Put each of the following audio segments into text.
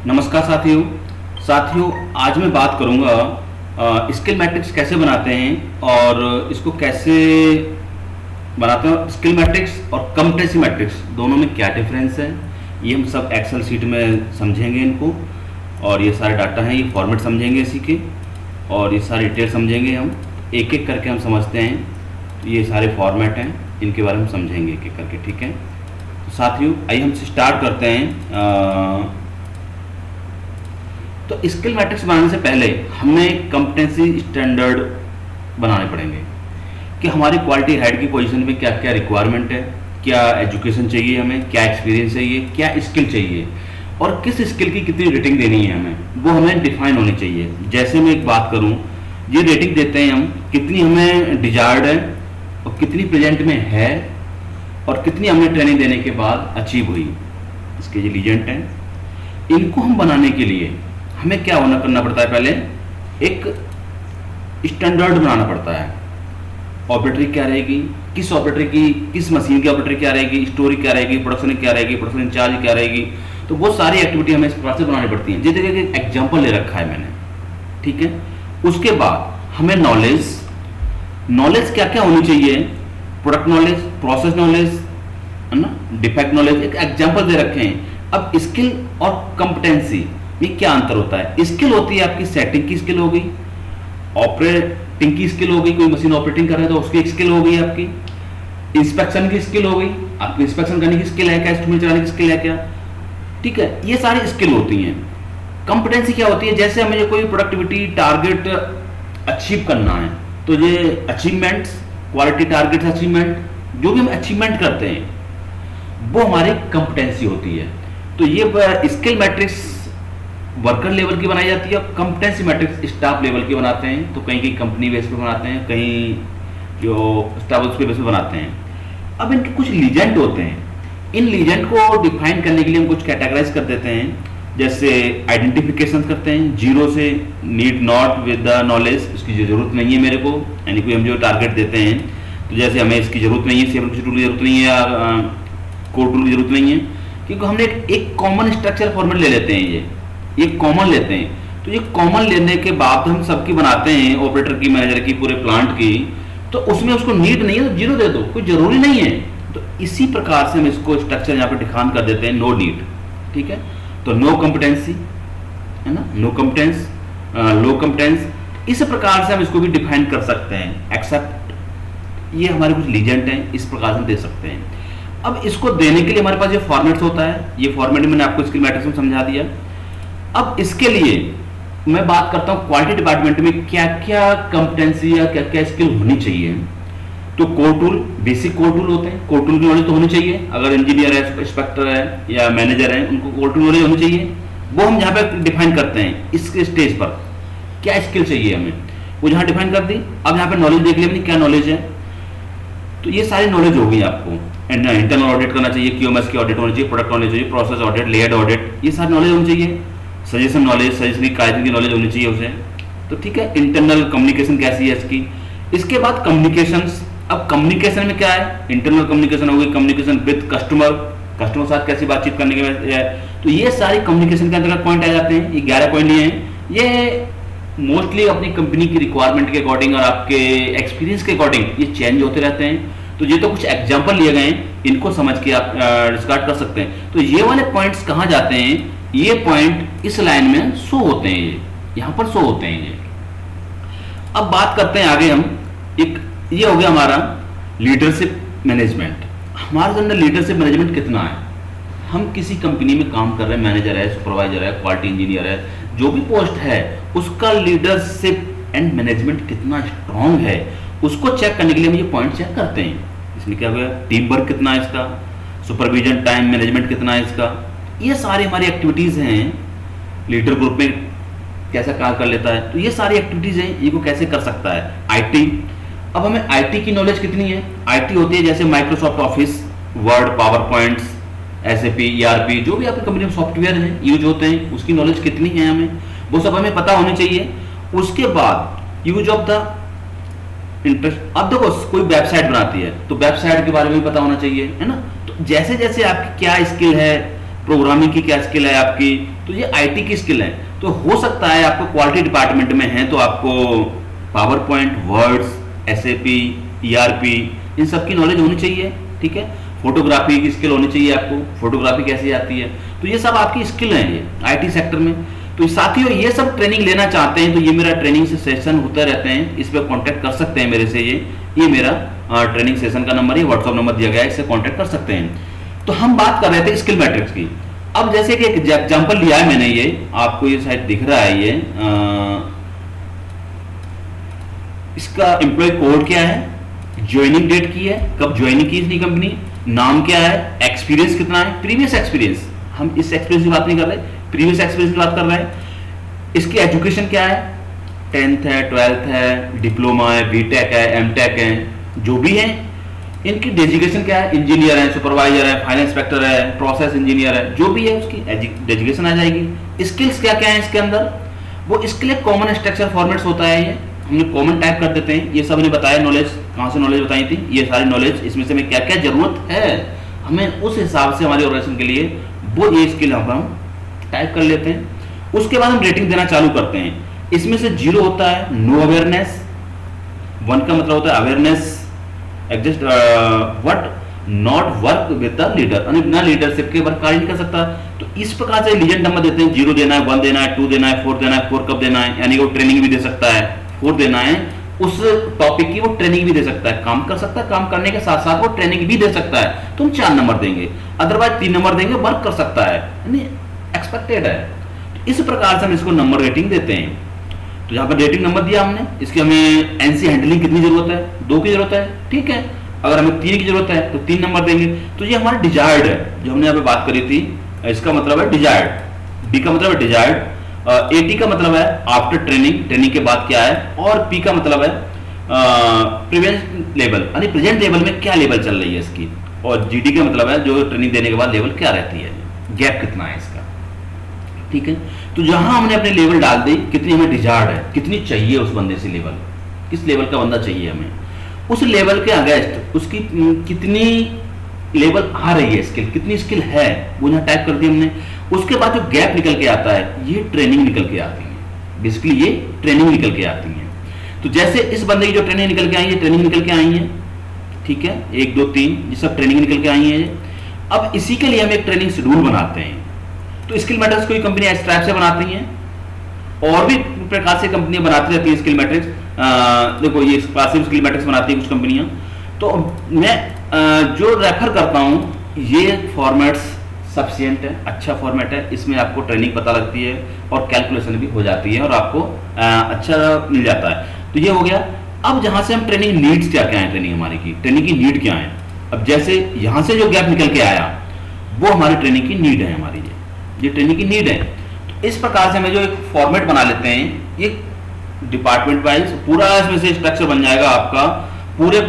नमस्कार साथियों, आज मैं बात करूंगा स्किल मैट्रिक्स कैसे बनाते हैं और इसको कैसे बनाते हैं। स्किल मैट्रिक्स और कॉम्पिटेंसी मैट्रिक्स दोनों में क्या डिफरेंस है, ये हम सब एक्सेल शीट में समझेंगे इनको। और ये सारे डाटा हैं, ये फॉर्मेट समझेंगे इसी के, और ये सारी डिटेल समझेंगे। हम एक एक करके हम समझते हैं। ये सारे फॉर्मेट हैं, इनके बारे में समझेंगे एक एक करके, ठीक है। तो साथियों आइए हम स्टार्ट करते हैं। तो स्किल मैट्रिक्स बनाने से पहले हमें कॉम्पिटेंसी स्टैंडर्ड बनाने पड़ेंगे कि हमारी क्वालिटी हेड की पोजीशन में क्या क्या रिक्वायरमेंट है, क्या एजुकेशन चाहिए हमें, क्या एक्सपीरियंस चाहिए, क्या स्किल चाहिए और किस स्किल की कितनी रेटिंग देनी है हमें, वो हमें डिफाइन होनी चाहिए। जैसे मैं एक बात करूं, ये रेटिंग देते हैं हम, कितनी हमें डिजायर्ड है और कितनी प्रेजेंट में है और कितनी हमें ट्रेनिंग देने के बाद अचीव हुई, इसके जो लीजेंट हैं। इनको हम बनाने के लिए हमें क्या करना पड़ता है, पहले एक स्टैंडर्ड बनाना पड़ता है। ऑपरेटरी क्या रहेगी, किस ऑपरेटरी की, किस मशीन की ऑपरेटरी क्या रहेगी, स्टोरी क्या रहेगी, प्रोडक्शन क्या रहेगी, प्रोडक्शन इंचार्ज क्या रहेगी। तो वो सारी एक्टिविटी हमें इस प्रकार से बनानी पड़ती है। जैसे कि एग्जाम्पल ले रखा है मैंने, ठीक है। उसके बाद हमें नॉलेज क्या क्या होनी चाहिए, प्रोडक्ट नॉलेज, प्रोसेस नॉलेज, है ना, डिफेक्ट नॉलेज, एक एग्जाम्पल दे रखे हैं। अब स्किल और कंपिटेंसी में क्या अंतर होता है। स्किल होती है आपकी सेटिंग की स्किल हो गई, ऑपरेटिंग की स्किल हो गई, कोई मशीन ऑपरेटिंग कर रहा है तो उसकी स्किल हो गई आपकी, इंस्पेक्शन की स्किल हो गई, आपकी इंस्पेक्शन करने की स्किल है क्या, इंस्ट्रूमेंट चलाने की स्किल है क्या, ठीक है। ये सारी स्किल होती हैं। कंपिटेंसी क्या होती है, जैसे हमें कोई प्रोडक्टिविटी टारगेट अचीव करना है तो ये अचीवमेंट्स, क्वालिटी टारगेट अचीवमेंट, जो भी हम अचीवमेंट करते हैं वो हमारी कंपिटेंसी होती है। तो ये स्किल मैट्रिक्स वर्कर लेवल की बनाई जाती है और कंपिटेंसी मैट्रिक्स स्टाफ लेवल की बनाते हैं। तो कहीं कंपनी बेस पे बनाते हैं, कहीं जो स्टाफ के बेस पे बनाते हैं। अब इनके कुछ लीजेंड होते हैं, इन लीजेंड को डिफाइन करने के लिए हम कुछ कैटेगराइज कर देते हैं। जैसे आइडेंटिफिकेशन करते हैं, जीरो से need not with the knowledge, इसकी जरूरत नहीं है मेरे को, यानी कोई हम जो टारगेट देते हैं तो जैसे हमें इसकी जरूरत नहीं है, सेवन टूल की जरूरत नहीं है या कोड टूल की जरूरत नहीं है, क्योंकि हमने एक कॉमन स्ट्रक्चर फॉर्मेट ले लेते हैं। ये कॉमन लेते हैं। तो ये कॉमन लेने के बाद हम सबकी बनाते हैं, ऑपरेटर की, मैनेजर की, पूरे प्लांट की। तो उसमें उसको नीड नहीं है तो जीरो दे दो, कोई जरूरी नहीं है। तो इसी प्रकार से हम इसको स्ट्रक्चर यहाँ पे डिफाइन कर देते हैं, नो नीड, ठीक है। तो नो कॉम्पिटेंसी, है ना, नो कॉम्पिटेंस, लो कॉम्पिटेंस, इस प्रकार से हम इसको भी डिफाइन कर सकते हैं। एक्सेप्ट, ये हमारे कुछ लीजेंट हैं, इस प्रकार से हम दे सकते हैं। अब इसको देने के लिए हमारे पास ये फॉर्मेट्स होता है। ये फॉर्मेट मैंने आपको स्किल मैट्रिक्स में समझा दिया। अब इसके लिए मैं बात करता हूं क्वालिटी डिपार्टमेंट में क्या क्या कंपिटेंसी या क्या क्या स्किल होनी चाहिए। तो core tool, basic core tool होते हैं, कोर टूल की नॉलेज तो होनी चाहिए। अगर इंजीनियर है, इंस्पेक्टर है या मैनेजर है, उनको कोर टूल नॉलेज होनी चाहिए। वो हम यहाँ पे डिफाइन करते हैं इस स्टेज पर क्या स्किल चाहिए हमें, वो जहाँ डिफाइन कर दी। अब यहाँ पे नॉलेज देख लिया क्या नॉलेज है। तो ये सारी नॉलेज होगी आपको। इंटरनल ऑडिट करना चाहिए, क्यूएमएस की ऑडिट होनी चाहिए, प्रोडक्ट नॉलेज चाहिए, प्रोसेस ऑडिट, लेयर्ड ऑडिट, ये सारी नॉलेज होनी चाहिए। सजेशन नॉलेज, सजेशन की कायदे की नॉलेज होनी चाहिए उसे। तो ठीक है, इंटरनल कम्युनिकेशन कैसी है इसकी। इसके बाद कम्युनिकेशंस। अब कम्युनिकेशन में क्या है, इंटरनल कम्युनिकेशन हो गई, कम्युनिकेशन विद कस्टमर, कस्टमर साथ कैसी बातचीत करने के। तो ये सारी कम्युनिकेशन के अंतर्गत पॉइंट आ जाते हैं। ये 11 पॉइंट लिए हैं। ये मोस्टली अपनी कंपनी की रिक्वायरमेंट के अकॉर्डिंग और आपके एक्सपीरियंस के अकॉर्डिंग ये चेंज होते रहते हैं। तो ये तो कुछ एग्जाम्पल लिए गए हैं, इनको समझ के आप डिस्कार्ड कर सकते हैं। तो ये वाले पॉइंट्स कहाँ जाते हैं, ये पॉइंट इस लाइन में शो होते हैं, ये यहां पर शो होते हैं ये। अब बात करते हैं आगे हम, एक ये हो गया हमारा लीडरशिप मैनेजमेंट। हमारे अंदर लीडरशिप मैनेजमेंट कितना है। हम किसी कंपनी में काम कर रहे हैं, मैनेजर है, सुपरवाइजर है, क्वालिटी इंजीनियर है, जो भी पोस्ट है, उसका लीडरशिप एंड मैनेजमेंट कितना स्ट्रांग है, उसको चेक करने के लिए हम ये पॉइंट चेक करते हैं। इसमें क्या हो गया, टीम वर्क कितना है इसका, सुपरविजन टाइम मैनेजमेंट कितना है इसका। ये सारी हमारी एक्टिविटीज हैं। लीडर ग्रुप में कैसा कार्य कर लेता है, तो ये सारी एक्टिविटीज हैं, ये को कैसे कर सकता है। आईटी, अब हमें आईटी की नॉलेज कितनी है। आईटी होती है जैसे Microsoft office, word, power points, SAP, ERP, जो भी आपकी कंपनी में सॉफ्टवेयर हैं यूज होते हैं, उसकी नॉलेज कितनी है हमें, वो सब हमें पता होनी चाहिए। उसके बाद यूज ऑफ द इंटरेस्ट। अब देखो कोई वेबसाइट बनाती है तो वेबसाइट के बारे में पता होना चाहिए, है ना। तो जैसे जैसे आपकी क्या स्किल है, प्रोग्रामिंग की क्या स्किल है आपकी, तो ये आईटी की स्किल है। तो हो सकता है आपको क्वालिटी डिपार्टमेंट में है तो आपको power point, words, SAP, ERP, इन सब की नॉलेज होनी चाहिए, ठीक है। फोटोग्राफी की स्किल होनी चाहिए आपको, फोटोग्राफी कैसी आती है, तो ये सब आपकी स्किल है ये आईटी सेक्टर में। तो साथियों ये सब ट्रेनिंग लेना चाहते हैं तो ये मेरा ट्रेनिंग से सेशन होते रहते हैं, इस पर कॉन्टैक्ट कर सकते हैं मेरे से। ये मेरा ट्रेनिंग सेशन का नंबर, ये व्हाट्सअप नंबर दिया गया है, इससे कॉन्टैक्ट कर सकते हैं। तो हम बात कर रहे थे स्किल मैट्रिक्स की। अब जैसे कि एक एग्जाम्पल लिया है मैंने, ये आपको ये शायद दिख रहा है, ये इसका एम्प्लॉय कोड क्या है, ज्वाइनिंग डेट की है, कब ज्वाइनिंग की इसकी कंपनी, नाम क्या है, एक्सपीरियंस कितना है, प्रीवियस एक्सपीरियंस, हम इस एक्सपीरियंस की बात नहीं कर रहे, प्रीवियस एक्सपीरियंस की बात कर रहे हैं। इसकी एजुकेशन क्या है, 10th है, 12th है, डिप्लोमा है, बीटेक है, एमटेक है, जो भी है। इनकी डेजिग्नेशन क्या है, इंजीनियर है, सुपरवाइजर है, फाइनेंस इंस्पेक्टर है, प्रोसेस इंजीनियर है, जो भी है उसकी डेजिग्नेशन आ जाएगी। स्किल्स क्या क्या है इसके अंदर, वो स्किल एक कॉमन स्ट्रक्चर फॉर्मेट्स होता है, ये हमने कॉमन टाइप कर देते हैं। ये सब ने बताया, नॉलेज कहाँ से नॉलेज बताई थी, ये सारी नॉलेज, इसमें से हमें क्या क्या जरूरत है, हमें उस हिसाब से हमारी ऑर्गेनाइजेशन के लिए वो ये स्किल हम टाइप कर लेते हैं। उसके बाद हम रेटिंग देना चालू करते हैं। इसमें से 0 होता है नो अवेयरनेस, 1 का मतलब होता है awareness, exist what not work with the leader, यानी बिना लीडरशिप के वर्क कार्य नहीं कर सकता। तो इस प्रकार से लीजेंड नंबर देते हैं, 0 देना है, 1 देना है, 2 देना है, 4 देना है, 4 कब देना है, यानी वो ट्रेनिंग भी दे सकता है, 4 देना है, उस टॉपिक की वो ट्रेनिंग भी दे सकता है, काम कर सकता है, काम करने के साथ साथ वो ट्रेनिंग भी दे सकता है, तो हम 4 नंबर देंगे, अदरवाइज 3 नंबर देंगे, वर्क कर सकता है, यानी एक्सपेक्टेड है। तो इस प्रकार से हम इसको नंबर रेटिंग देते हैं। तो यहाँ पर रेटिंग नंबर दिया हमने, इसकी हमें एनसी हैंडलिंग कितनी जरूरत है, 2 की जरूरत है, ठीक है। अगर हमें 3 की जरूरत है तो 3 नंबर देंगे। तो ये हमारा डिजायर्ड है, जो हमने यहाँ पे बात करी थी, इसका मतलब है डिजायर्ड, डी का मतलब है डिजायर्ड, एटी का मतलब है आफ्टर ट्रेनिंग, ट्रेनिंग के बाद क्या है, और पी का मतलब है प्रेजेंट लेवल, यानी प्रेजेंट लेवल में क्या लेवल चल रही है इसकी, और जीडी का मतलब है जो ट्रेनिंग देने के बाद लेवल क्या रहती है, गैप कितना है इसका, ठीक है। तो जहां हमने अपने लेवल डाल दी, कितनी हमें डिजायर्ड है, कितनी चाहिए उस बंदे से लेवल, किस लेवल का बंदा चाहिए हमें, उस लेवल के अगेंस्ट उसकी कितनी लेवल आ रही है, स्किल कितनी स्किल है, वो यहाँ टाइप कर दी हमने। उसके बाद जो गैप निकल के आता है, ये ट्रेनिंग निकल के आती है, बेसिकली ये ट्रेनिंग निकल के आती है। तो जैसे इस बंदे की जो ट्रेनिंग निकल के आई है, ट्रेनिंग निकल के आई है, ठीक है, 1 2 3 ये सब ट्रेनिंग निकल के आई है। अब इसी के लिए हम एक ट्रेनिंग शेड्यूल बनाते हैं। तो स्किल मैट्रिक्स कोई कंपनी इस टाइप से बनाती हैं, और भी प्रकार से कंपनियां बनाती रहती है स्किल मैट्रिक्स। देखो ये क्लासिक स्किल मैट्रिक्स बनाती है कुछ कंपनियां। तो मैं जो रेफर करता हूं, ये फॉर्मेट्स सफिशिएंट है, अच्छा फॉर्मेट है, इसमें आपको ट्रेनिंग पता लगती है और कैलकुलेशन भी हो जाती है और आपको अच्छा मिल जाता है। तो ये हो गया। अब जहां से हम ट्रेनिंग नीड्स क्या क्या है, ट्रेनिंग हमारी की ट्रेनिंग की नीड क्या है। अब जैसे यहां से जो गैप निकल के आया, वो हमारी ट्रेनिंग की नीड है, हमारी ये ट्रेनिंग की नीड है। तो इस प्रकार से हमें जो एक फॉर्मेट बना लेते हैं, ये डिपार्टमेंट वाइज पूरा इसमें से स्ट्रक्चर बन जाएगा आपका, पूरे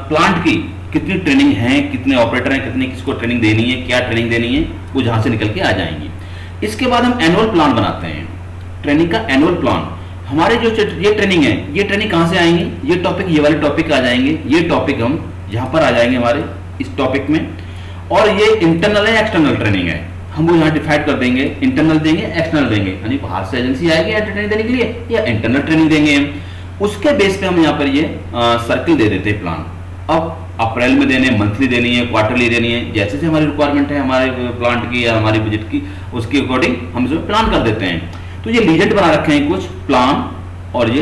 प्लांट की कितनी ट्रेनिंग है, कितने ऑपरेटर हैं, कितने किसको ट्रेनिंग देनी है, क्या ट्रेनिंग देनी है, वो जहां से निकल के आ जाएंगी। इसके बाद हम एनुअल प्लान बनाते हैं, ट्रेनिंग का एनुअल प्लान। हमारे जो ये ट्रेनिंग है, ये ट्रेनिंग कहां से आएंगी, ये टॉपिक, ये वाले टॉपिक आ जाएंगे, ये टॉपिक हम यहाँ पर आ जाएंगे हमारे इस टॉपिक में। और ये इंटरनल है एक्सटर्नल ट्रेनिंग है, हम वो यहाँ डिफाइड कर देंगे, इंटरनल देंगे, एक्सटर्नल देंगे, यानी बाहर से एजेंसी आएगी या ट्रेनिंग देने के लिए, या इंटरनल ट्रेनिंग देंगे हम। उसके बेस पे हम यहाँ पर ये सर्किल दे देते हैं प्लान। अब अप्रैल में देने, मंथली देनी है, क्वार्टरली देनी है, जैसे जैसे हमारी रिक्वायरमेंट है हमारे प्लांट की या हमारी बजट की, उसके अकॉर्डिंग हम इसमें प्लान कर देते हैं। तो ये लीजेंट बना रखे हैं कुछ प्लान, और ये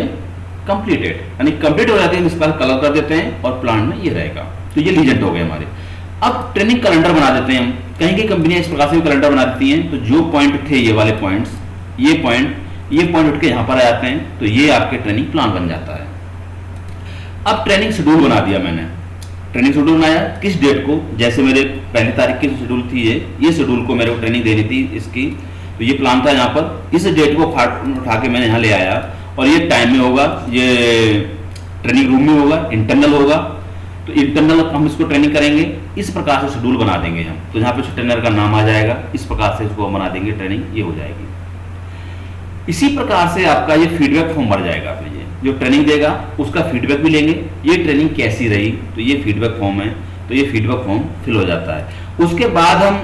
कंप्लीटेड, यानी कंप्लीट हो जाते हैं, इस पर कलर कर देते हैं और प्लान में ये रहेगा। तो ये लीजेंट हो गए हमारे। अब ट्रेनिंग कैलेंडर बना देते हैं हम। कहीं की कंपनियां इस प्रकार से कैलेंडर बना देती हैं, तो जो पॉइंट थे ये वाले पॉइंट्स, ये पॉइंट उठ के यहाँ पर आ जाते हैं, तो ये आपके ट्रेनिंग प्लान बन जाता है। अब ट्रेनिंग शेड्यूल बना दिया मैंने, ट्रेनिंग शेड्यूल बनाया किस डेट को, जैसे मेरे पहली तारीख की शेड्यूल थी, ये शेड्यूल को मेरे को ट्रेनिंग देनी थी इसकी, तो ये प्लान था यहाँ पर, इस डेट को उठा के मैंने यहाँ ले आया, और ये टाइम में होगा, ये ट्रेनिंग रूम में होगा, इंटरनल होगा, तो इंटरनल हम इसको ट्रेनिंग करेंगे, इस प्रकार से शेड्यूल बना देंगे हम। तो यहाँ पे ट्रेनर का नाम आ जाएगा, इस प्रकार से इसको हम बना देंगे, ट्रेनिंग ये हो जाएगी। इसी प्रकार से आपका ये फीडबैक फॉर्म भर जाएगा, फिर ये जो ट्रेनिंग देगा उसका फीडबैक भी लेंगे, ये ट्रेनिंग कैसी रही, तो ये फीडबैक फॉर्म है, तो ये फीडबैक फॉर्म फिल हो जाता है। उसके बाद हम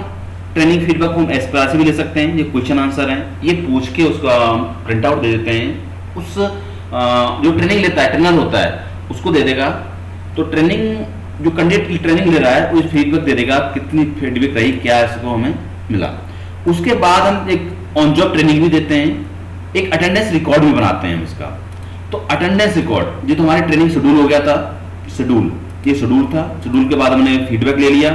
ट्रेनिंग फीडबैक हम इस प्रकार से भी ले सकते हैं, ये क्वेश्चन आंसर है, ये पूछ के उसका प्रिंट आउट दे देते हैं, उस जो ट्रेनिंग लेता है ट्रेनर होता है उसको दे देगा। तो ट्रेनिंग जो कैंडिडेट ट्रेनिंग ले रहा है वो फीडबैक दे देगा कितनी फीडबैक रही, क्या इसको हमें मिला। उसके बाद हम एक ऑन जॉब ट्रेनिंग भी देते हैं, एक अटेंडेंस रिकॉर्ड भी बनाते हैं हम इसका। तो अटेंडेंस रिकॉर्ड, ये तो हमारी ट्रेनिंग शेड्यूल हो गया था, शेड्यूल ये शेड्यूल था, शेड्यूल के बाद हमने फीडबैक ले लिया,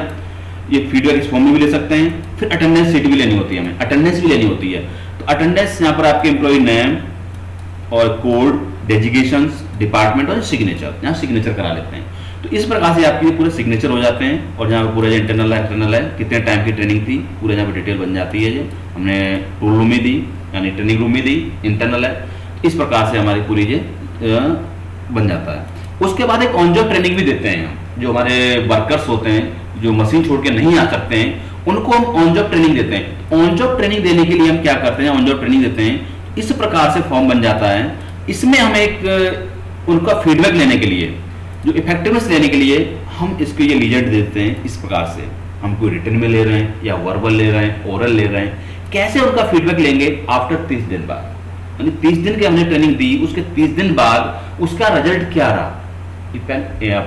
ये फीडबैक इस फॉर्म में भी ले सकते हैं, फिर अटेंडेंस शीट भी लेनी होती है, हमें अटेंडेंस भी लेनी होती है। तो अटेंडेंस यहाँ पर आपके एम्प्लॉय नेम और कोड, डेजिग्नेशंस, डिपार्टमेंट और सिग्नेचर, यहाँ सिग्नेचर करा लेते हैं। तो इस प्रकार से आपके पूरे सिग्नेचर हो जाते हैं और जहाँ पर पूरा जो इंटरनल है एक्सटर्नल है, कितने टाइम की ट्रेनिंग थी, पूरे यहाँ पर डिटेल बन जाती है। जो हमने टूल रूम में दी यानी ट्रेनिंग रूम में दी, इंटरनल है, इस प्रकार से हमारी पूरी ये बन जाता है। उसके बाद एक ऑन जॉब ट्रेनिंग भी देते हैं हम, जो हमारे वर्कर्स होते हैं जो मशीन छोड़ के नहीं आ सकते हैं, उनको हम ऑन जॉब ट्रेनिंग देते हैं। ऑन जॉब ट्रेनिंग देने के लिए हम क्या करते हैं, ऑन जॉब ट्रेनिंग देते हैं, इस प्रकार से फॉर्म बन जाता है। इसमें हम एक उनका फीडबैक लेने के लिए, जो इफेक्टिवनेस लेने के लिए हम इसको ये लीजेंड देते हैं। इस प्रकार से हम कोई रिटर्न में ले रहे हैं या वर्बल ले रहे हैं, ओरल ले रहे हैं, कैसे उनका फीडबैक लेंगे आफ्टर 30 दिन बाद, यानी 30 दिन की हमने ट्रेनिंग दी, उसके 30 दिन बाद उसका रिजल्ट क्या रहा,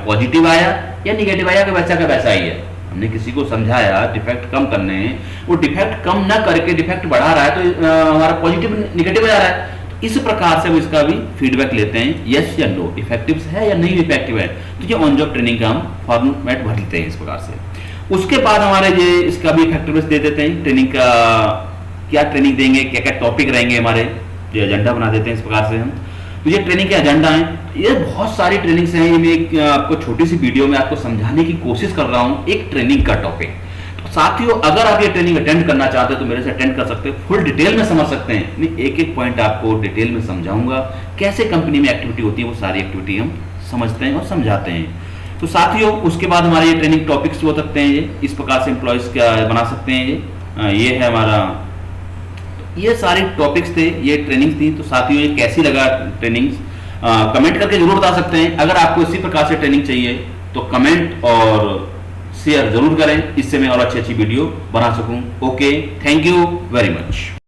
पॉजिटिव आया या निगेटिव आया, कि वैसा का वैसा ही है। हमने किसी को समझाया डिफेक्ट कम करने हैं, वो डिफेक्ट कम ना करके डिफेक्ट बढ़ा रहा है, तो हमारा पॉजिटिव निगेटिव आ रहा है। तो इस प्रकार से हम इसका भी फीडबैक लेते हैं, यस या नो, इफेक्टिव है या नहीं इफेक्टिव है। तो ये ऑन जॉब ट्रेनिंग का हम फॉर्मेट भर लेते हैं इस प्रकार से। उसके बाद हमारे ये इसका भी इफेक्टिवनेस दे देते हैं, ट्रेनिंग का क्या ट्रेनिंग देंगे, क्या क्या टॉपिक रहेंगे हमारे, ये एजेंडा बना देते हैं इस प्रकार से हम। तो ये ट्रेनिंग के एजेंडा है, ये बहुत सारी ट्रेनिंग्स हैं, ये मैं एक आपको छोटी सी वीडियो में आपको समझाने की कोशिश कर रहा हूँ एक ट्रेनिंग का टॉपिक। तो साथियों, अगर आप ये ट्रेनिंग अटेंड करना चाहते हैं तो मेरे से अटेंड कर सकते हैं, फुल डिटेल में समझ सकते हैं। मैं एक एक पॉइंट आपको डिटेल में समझाऊंगा, कैसे कंपनी में एक्टिविटी होती है, वो सारी एक्टिविटी हम समझते हैं और समझाते हैं। तो साथियों, उसके बाद हमारे ये ट्रेनिंग टॉपिक्स हो सकते हैं, ये इस प्रकार से एम्प्लॉयज का बना सकते हैं। ये है हमारा, ये सारे टॉपिक्स थे, ये ट्रेनिंग थी। तो साथियों, ये कैसी लगा ट्रेनिंग, कमेंट करके जरूर बता सकते हैं। अगर आपको इसी प्रकार से ट्रेनिंग चाहिए तो कमेंट और शेयर जरूर करें, इससे मैं और अच्छी अच्छी वीडियो बना सकूं। Okay, thank you very much.